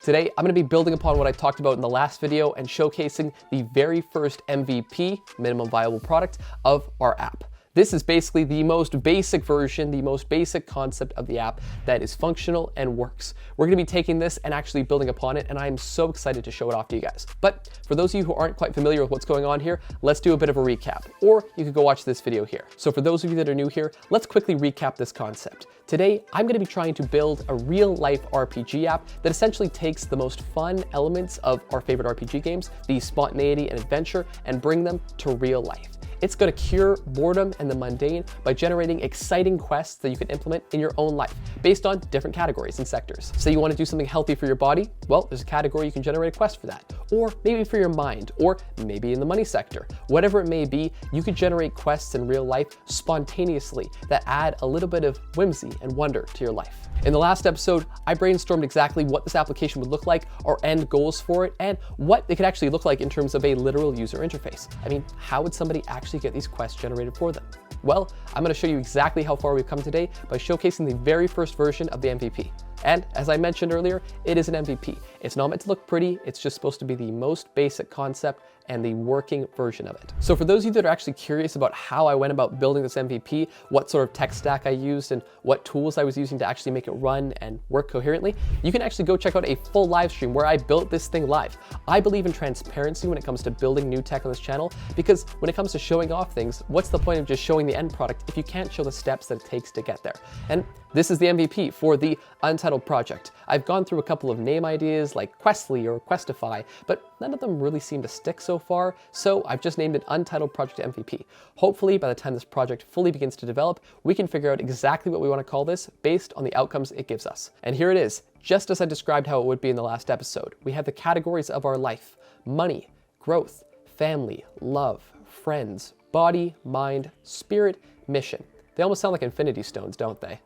Today, I'm going to be building upon what I talked about in the last video and showcasing the very first MVP, minimum viable product, of our app. This is basically the most basic version, the most basic concept of the app that is functional and works. We're going to be taking this and actually building upon it, and I'm so excited to show it off to you guys. But for those of you who aren't quite familiar with what's going on here, let's do a bit of a recap, or you could go watch this video here. So for those of you that are new here, let's quickly recap this concept. Today, I'm going to be trying to build a real-life RPG app that essentially takes the most fun elements of our favorite RPG games, the spontaneity and adventure, and bring them to real life. It's going to cure boredom and the mundane by generating exciting quests that you can implement in your own life based on different categories and sectors. Say you want to do something healthy for your body, well, there's a category you can generate a quest for that. Or maybe for your mind, or maybe in the money sector. Whatever it may be, you could generate quests in real life spontaneously that add a little bit of whimsy and wonder to your life. In the last episode, I brainstormed exactly what this application would look like, our end goals for it, and what it could actually look like in terms of a literal user interface. I mean, how would somebody actually get these quests generated for them? Well, I'm going to show you exactly how far we've come today by showcasing the very first version of the MVP. And as I mentioned earlier, it is an MVP. It's not meant to look pretty, it's just supposed to be the most basic concept and the working version of it. So for those of you that are actually curious about how I went about building this MVP, what sort of tech stack I used, and what tools I was using to actually make it run and work coherently, you can actually go check out a full live stream where I built this thing live. I believe in transparency when it comes to building new tech on this channel, because when it comes to showing off things, what's the point of just showing the end product if you can't show the steps that it takes to get there? And this is the MVP for the Untitled project. I've gone through a couple of name ideas like Questly or Questify, but none of them really seem to stick so far, so I've just named it Untitled Project MVP. Hopefully, by the time this project fully begins to develop, we can figure out exactly what we want to call this based on the outcomes it gives us. And here it is, just as I described how it would be in the last episode. We have the categories of our life: money, growth, family, love, friends, body, mind, spirit, mission. They almost sound like infinity stones, don't they?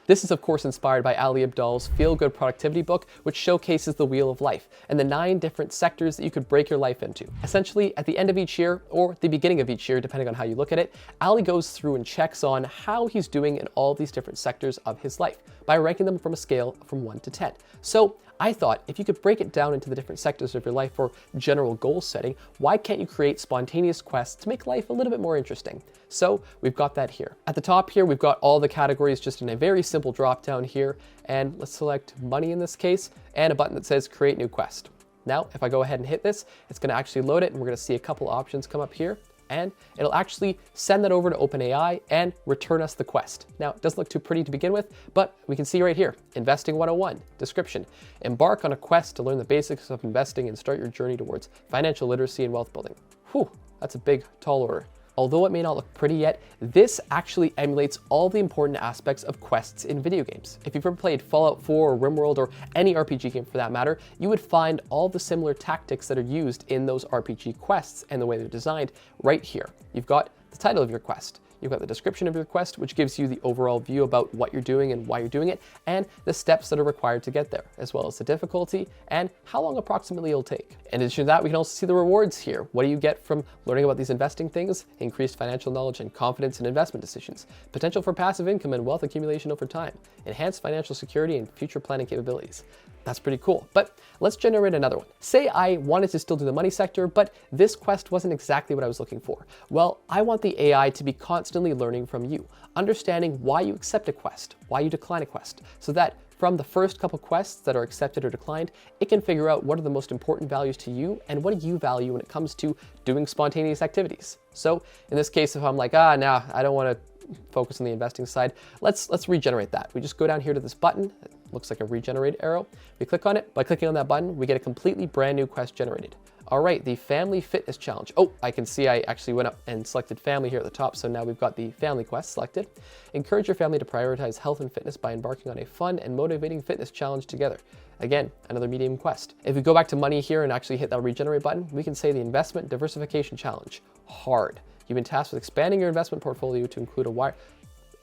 This is of course inspired by Ali Abdaal's feel-good productivity book, which showcases the wheel of life and the 9 different sectors that you could break your life into. Essentially, at the end of each year, or the beginning of each year, depending on how you look at it, Ali goes through and checks on how he's doing in all these different sectors of his life by ranking them from a scale from 1 to 10. So I thought if you could break it down into the different sectors of your life for general goal setting, why can't you create spontaneous quests to make life a little bit more interesting? So we've got that here. At the top here, we've got all the categories just in a very simple drop down here. And let's select money in this case, and a button that says create new quest. Now, if I go ahead and hit this, it's going to actually load it, and we're going to see a couple options come up here. And it'll actually send that over to OpenAI and return us the quest. Now, it doesn't look too pretty to begin with, but we can see right here, Investing 101, description. Embark on a quest to learn the basics of investing and start your journey towards financial literacy and wealth building. Whew, that's a big, tall order. Although it may not look pretty yet, this actually emulates all the important aspects of quests in video games. If you've ever played Fallout 4 or RimWorld or any RPG game for that matter, you would find all the similar tactics that are used in those RPG quests and the way they're designed right here. You've got the title of your quest. You've got the description of your quest, which gives you the overall view about what you're doing and why you're doing it, and the steps that are required to get there, as well as the difficulty and how long approximately it'll take. In addition to that, we can also see the rewards here. What do you get from learning about these investing things? Increased financial knowledge and confidence in investment decisions, potential for passive income and wealth accumulation over time, enhanced financial security and future planning capabilities. That's pretty cool, but let's generate another one. Say I wanted to still do the money sector, but this quest wasn't exactly what I was looking for. Well, I want the AI to be constantly learning from you, understanding why you accept a quest, why you decline a quest, so that from the first couple quests that are accepted or declined, it can figure out what are the most important values to you and what do you value when it comes to doing spontaneous activities. So in this case, if I'm like, no, I don't want to focus on the investing side, let's regenerate that. We just go down here to this button. It looks like a regenerate arrow. We click on it. By clicking on that button, we get a completely brand new quest generated. All right, the Family Fitness Challenge. Oh, I can see I actually went up and selected family here at the top, so now we've got the family quest selected. Encourage your family to prioritize health and fitness by embarking on a fun and motivating fitness challenge together. Again, another medium quest. If we go back to money here and actually hit that regenerate button, we can say the Investment Diversification Challenge. Hard. You've been tasked with expanding your investment portfolio to include a wide...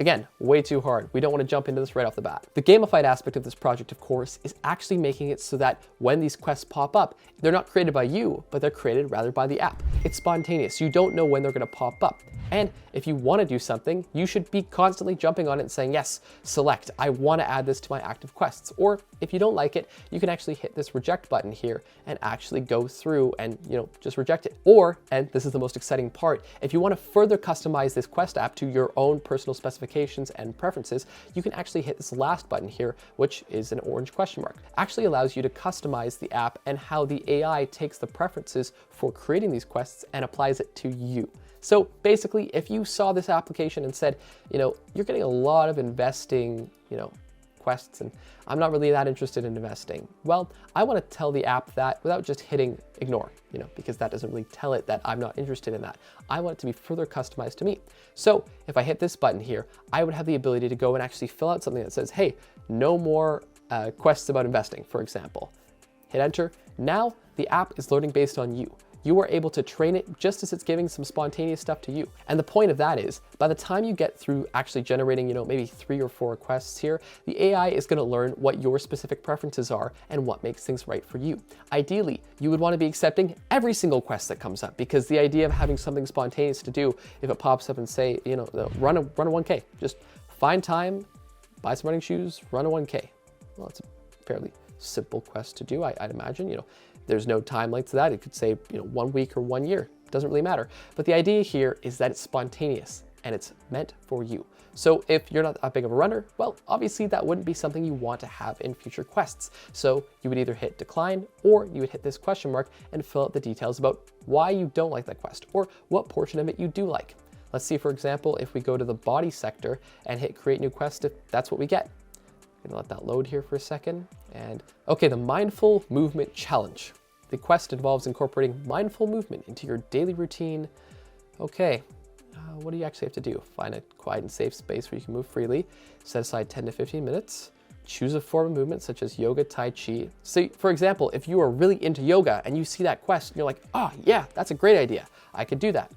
Again, way too hard. We don't want to jump into this right off the bat. The gamified aspect of this project, of course, is actually making it so that when these quests pop up, they're not created by you, but they're created rather by the app. It's spontaneous. You don't know when they're going to pop up. And if you want to do something, you should be constantly jumping on it and saying, yes, select, I want to add this to my active quests. Or If you don't like it, you can actually hit this reject button here and actually go through and, just reject it. Or, and this is the most exciting part, if you want to further customize this Quest app to your own personal specifications and preferences, you can actually hit this last button here, which is an orange question mark. Actually allows you to customize the app and how the AI takes the preferences for creating these quests and applies it to you. So basically, if you saw this application and said, you're getting a lot of investing, quests, and I'm not really that interested in investing. Well, I want to tell the app that without just hitting ignore, because that doesn't really tell it that I'm not interested in that. I want it to be further customized to me. So if I hit this button here, I would have the ability to go and actually fill out something that says, hey, no more quests about investing, for example. Hit enter. Now the app is learning based on you. You are able to train it just as it's giving some spontaneous stuff to you. And the point of that is, by the time you get through actually generating, maybe 3 or 4 requests here, the AI is going to learn what your specific preferences are and what makes things right for you. Ideally, you would want to be accepting every single quest that comes up, because the idea of having something spontaneous to do, if it pops up and say, run a 1K, just find time, buy some running shoes, run a 1K. Well, it's a fairly simple quest to do, I'd imagine. There's no time length to that. It could say, 1 week or 1 year. It doesn't really matter. But the idea here is that it's spontaneous and it's meant for you. So if you're not that big of a runner, well, obviously that wouldn't be something you want to have in future quests. So you would either hit decline, or you would hit this question mark and fill out the details about why you don't like that quest or what portion of it you do like. Let's see, for example, if we go to the body sector and hit create new quest, if that's what we get. I'm gonna let that load here for a second. And okay, the mindful movement challenge. The quest involves incorporating mindful movement into your daily routine. Okay, what do you actually have to do? Find a quiet and safe space where you can move freely. Set aside 10 to 15 minutes. Choose a form of movement such as yoga, tai chi. So for example, if you are really into yoga and you see that quest and you're like, oh yeah, that's a great idea. I could do that.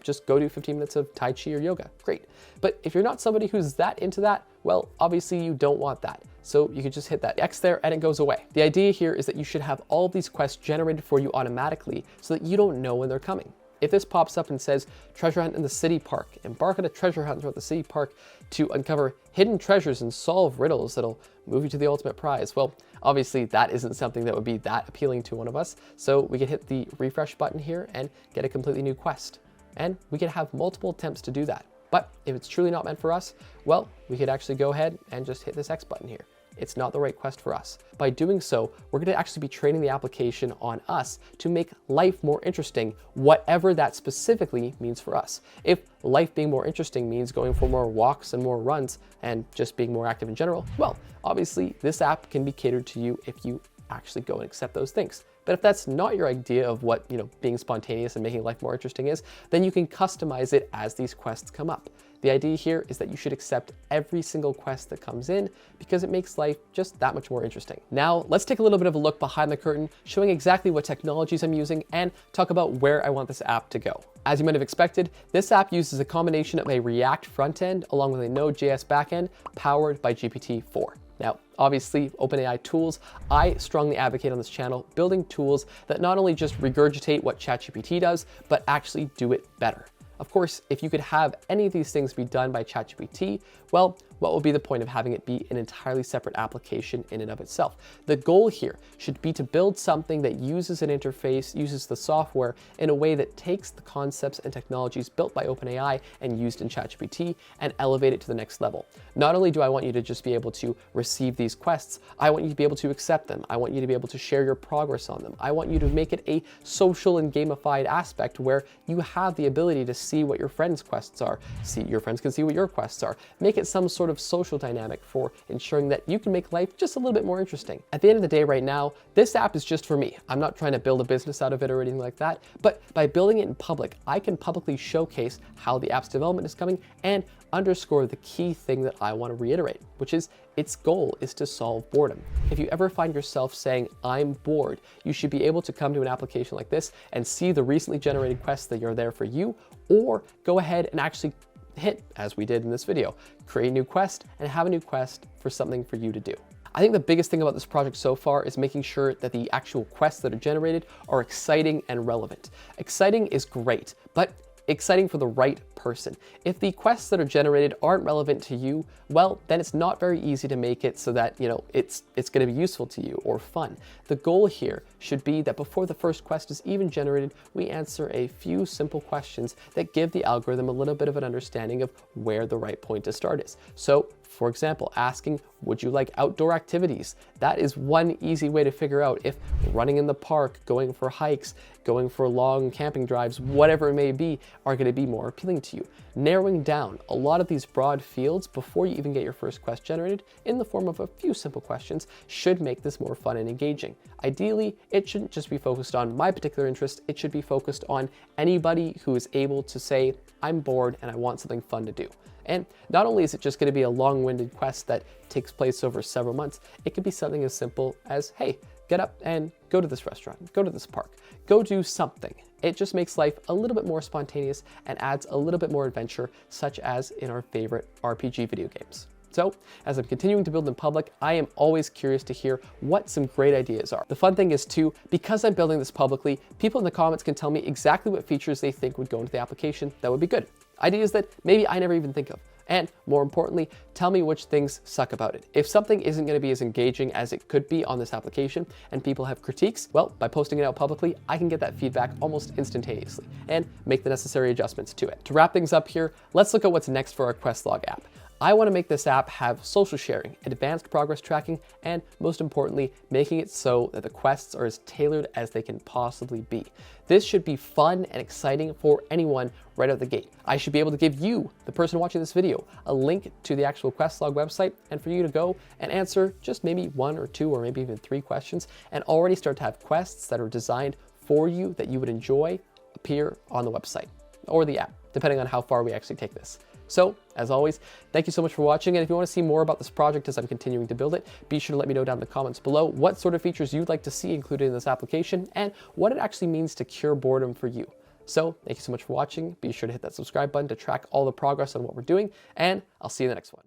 Just go do 15 minutes of tai chi or yoga. Great. But if you're not somebody who's that into that, well, obviously you don't want that. So you could just hit that X there and it goes away. The idea here is that you should have all of these quests generated for you automatically so that you don't know when they're coming. If this pops up and says treasure hunt in the city park, embark on a treasure hunt throughout the city park to uncover hidden treasures and solve riddles that'll move you to the ultimate prize. Well, obviously that isn't something that would be that appealing to one of us. So we could hit the refresh button here and get a completely new quest. And we could have multiple attempts to do that. But if it's truly not meant for us, well, we could actually go ahead and just hit this X button here. It's not the right quest for us. By doing so, we're going to actually be training the application on us to make life more interesting, whatever that specifically means for us. If life being more interesting means going for more walks and more runs and just being more active in general, well, obviously this app can be catered to you if you actually go and accept those things. But if that's not your idea of what, being spontaneous and making life more interesting is, then you can customize it as these quests come up. The idea here is that you should accept every single quest that comes in because it makes life just that much more interesting. Now, let's take a little bit of a look behind the curtain, showing exactly what technologies I'm using and talk about where I want this app to go. As you might have expected, this app uses a combination of a React front end along with a Node.js backend powered by GPT-4. Now, obviously, OpenAI tools, I strongly advocate on this channel building tools that not only just regurgitate what chat-gpt does, but actually do it better. Of course, if you could have any of these things be done by chat-gpt, well, what would be the point of having it be an entirely separate application in and of itself? The goal here should be to build something that uses an interface, uses the software in a way that takes the concepts and technologies built by OpenAI and used in chat-gpt and elevate it to the next level. Not only do I want you to just be able to receive these quests, I want you to be able to accept them. I want you to be able to share your progress on them. I want you to make it a social and gamified aspect where you have the ability to see what your friends' quests are, your friends can see what your quests are. Make it some sort of social dynamic for ensuring that you can make life just a little bit more interesting. At the end of the day right now, this app is just for me. I'm not trying to build a business out of it or anything like that, but by building it in public, I can publicly showcase how the app's development is coming and underscore the key thing that I want to reiterate, which is its goal is to solve boredom. If you ever find yourself saying, I'm bored, you should be able to come to an application like this and see the recently generated quests that are there for you, or go ahead and actually hit, as we did in this video, create a new quest and have a new quest for something for you to do. I think the biggest thing about this project so far is making sure that the actual quests that are generated are exciting and relevant. Exciting is great, but exciting for the right person. If the quests that are generated aren't relevant to you, well, then it's not very easy to make it so that, it's going to be useful to you or fun. The goal here should be that before the first quest is even generated, we answer a few simple questions that give the algorithm a little bit of an understanding of where the right point to start is. So, for example, asking, would you like outdoor activities? That is one easy way to figure out if running in the park, going for hikes, going for long camping drives, whatever it may be, are going to be more appealing to you. Narrowing down a lot of these broad fields before you even get your first quest generated in the form of a few simple questions should make this more fun and engaging. Ideally, it shouldn't just be focused on my particular interest, it should be focused on anybody who is able to say, I'm bored and I want something fun to do. And not only is it just going to be a long-winded quest that takes place over several months, it could be something as simple as, hey, get up and go to this restaurant, go to this park, go do something. It just makes life a little bit more spontaneous and adds a little bit more adventure, such as in our favorite RPG video games. So, as I'm continuing to build in public, I am always curious to hear what some great ideas are. The fun thing is too, because I'm building this publicly, people in the comments can tell me exactly what features they think would go into the application that would be good. Ideas that maybe I never even think of. And more importantly, tell me which things suck about it. If something isn't going to be as engaging as it could be on this application and people have critiques, well, by posting it out publicly, I can get that feedback almost instantaneously and make the necessary adjustments to it. To wrap things up here, let's look at what's next for our quest log app. I want to make this app have social sharing, advanced progress tracking, and most importantly, making it so that the quests are as tailored as they can possibly be. This should be fun and exciting for anyone right out the gate. I should be able to give you, the person watching this video, a link to the actual quest log website and for you to go and answer just maybe 1 or 2 or maybe even 3 questions and already start to have quests that are designed for you that you would enjoy appear on the website or the app, depending on how far we actually take this. So, as always, thank you so much for watching, and if you want to see more about this project as I'm continuing to build it, be sure to let me know down in the comments below what sort of features you'd like to see included in this application and what it actually means to cure boredom for you. So, thank you so much for watching, be sure to hit that subscribe button to track all the progress on what we're doing, and I'll see you in the next one.